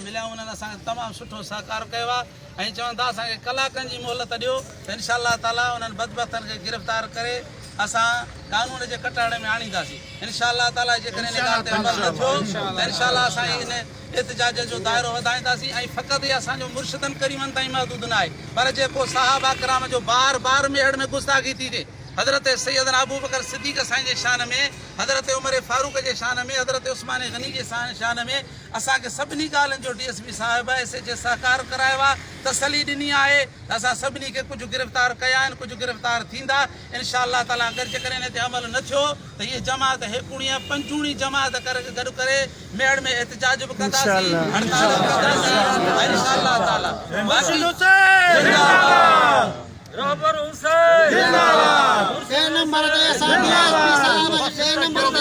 मिलिया उन्होंने असांखे तमामु सुठो सहकार कयो आहे ऐं चवनि था असांखे कलाकनि जी मोहलत ॾियो त इंशाअल्लाह ताला उन्हनि बदबख़्तनि खे गिरफ़्तार करे असां कानून जे कटाड़े में आणींदासीं इंशाअल्लाह ताला। जेकॾहिं इन ॻाल्हि ते अमल न थियो त इंशाअल्लाह असां इन एहतजाज जो दाइरो वधाईंदासीं ऐं फ़क़ति इहा असांजो मुर्शिदनि करीमनि ताईं महदूद न आहे पर जेको साहबा किराम जो बार बार मेहड़ में गुस्ताखी थी थिए हज़रत सैयदना अबू बकर सिद्दीक़ साईं जे शान में, हज़रत उमर फारूक जे शान में, हज़रत उस्मान गनी जे शान में असांखे सभिनी ॻाल्हियुनि जो DSP साहिब एस जे सहकार करायो आहे, तसली ॾिनी आहे त असां सभिनी खे कुझु गिरफ़्तार कया आहिनि, कुझु गिरफ़्तार थींदा इंशाअल्लाह ताला। अगरि जेकॾहिं इन ते अमल न थियो त हीअ जमात हेकूणी पंजूणी जमात गॾु करे मेड़ में एहतजाज बि कंदासीं, हड़ताल बि कंदासीं इंशाअल्लाह ताला। रबर हुसैन नंबर ते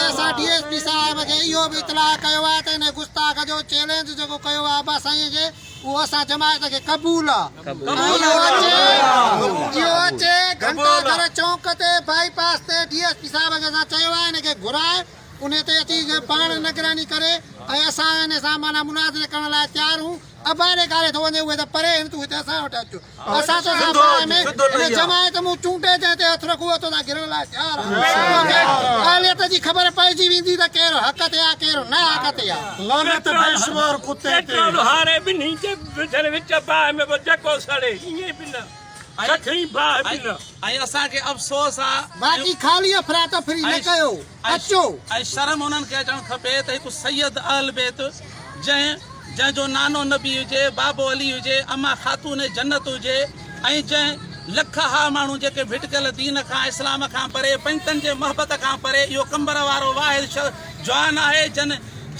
असां DSP साहिब खे इहो बि इतलाह कयो आहे त इन गुस्ताख जो चैलेंज जेको कयो आहे अब्बा साईं खे उहो असां जमायत खे क़बूल आहे। इहो अचे घंटाघर चौक ते बाईपास ते DSP साहिब खे असां चयो आहे हिन खे घुराए उन ते अची पाण निगरानी करे ऐं असां हिन सां माना मुनाज़िरे करण लाइ तयारु हूं। अबारे कारे थो वञे उहे त परे आहिनि, तूं हिते असां वटि अचो असां में जमायत मूं चूंटे जंहिं ते हथु रखूं त गिरण लाइ तयारु अहलियत जी ख़बर पइजी वेंदी त केरु हक़ ते आहे केरु न हक़ ते आहे। लानत बेशुमार कुते ते हारे बिन्ही जे विच बाहि में जेको सड़े ईअं बि न सखी बाहि बि न ऐं असांखे अफ़सोस आहे बाक़ी ख़ाली अफरा तफरी न कयो अचो ऐं शर्म उन्हनि खे अचणु खपे त हिकु सैयद अहल बैत जंहिंजो नानो नबी हुजे, बाबो अली हुजे, अमा ख़ातून जन्नत हुजे ऐं जंहिं लख हा माण्हू जेके भिटकल दीन खां इस्लाम खां परे पंजतनि जे मोहबत खां परे इहो कंबर वारो वाहिद जवान आहे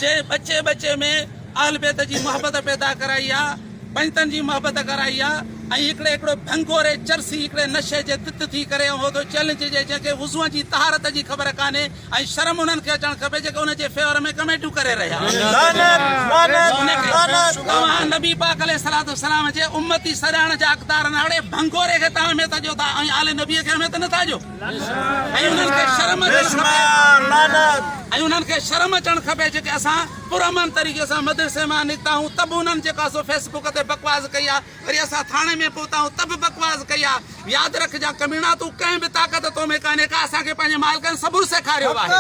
जे बचे में अहल बैत जी मोहबत पैदा कराई आहे, पंजतनि जी मोहबत कराई आहे ऐं हिकिड़ो भंगोरे चरसी हिकिड़े नशे जे तित थी करे हो तो चैलेंज जे जंहिंखे वुज़ूअ जी तहारत जी ख़बर कान्हे ऐं शर्म उन्हनि खे अचणु खपे जेके उनजे फेवर में कमेंटूं करे रहिया तव्हां नबी पाक अलैहिस्सलाम जे उम्मती सॾाइण जा हक़दार न हाणे भंगोरे खे तव्हां में था ॾियो था ऐं आले नबीअ खे में त नथा ॾियो ऐं उन्हनि खे शर्म अचणु खपे जेके असां पुरअमन तरीक़े सां मदरसे मां निकिता आहियूं त बि उन्हनि जेका सो फेसबुक ते बकवास कई आहे वरी असां थाणे में पहुता आहियूं त बि बकवास कई आहे। यादि रखजां कमीना तूं कंहिं बि ताक़त तो में कान्हे का असांखे पंहिंजे मालिकनि सबुर सेखारियो आहे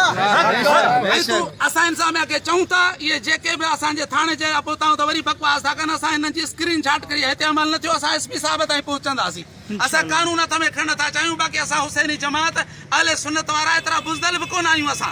ऐं तूं असां इंसामिया खे चऊं था इहे जेके बि असांजे थाणे जे पहुता आहियूं त वरी बकवास था कनि असां हिननि जी स्क्रीन शॉट करी हिते अमल न थियो असां SP साहिब ताईं पहुचंदासीं। असां कानून हथ में खणण था चाहियूं बाक़ी असां हुसैनी जमात अहले सुन्नत वारा एतिरा बुज़दिल बि कोन आहियूं असां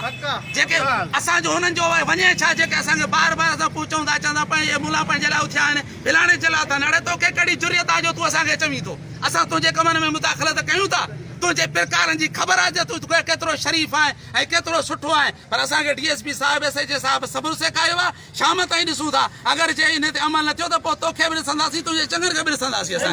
जेके असांजो हुननि जो वञे छा जेके असांखे बार बार असां पूछूं था चवंदा पंहिंजे मुला पंहिंजे लाइ उथिया आहिनि फिलाणे जे लाइ था नड़े तोखे कहिड़ी जुरियत आहे जो तूं असांखे चवीं थो असां तुंहिंजे कमनि में मुदाख़लत कयूं था तुंहिंजे प्रकारनि जी ख़बर आहे तूं केतिरो शरीफ़ आहे ऐं केतिरो सुठो आहे पर असांखे DSP साहिब SH साहिब सबुर सेखारियो आहे शाम ताईं ॾिसूं था अगरि जे इन ते अमल न थियो त पोइ तोखे बि ॾिसंदासीं तुंहिंजे चङनि खे बि ॾिसंदासीं असां।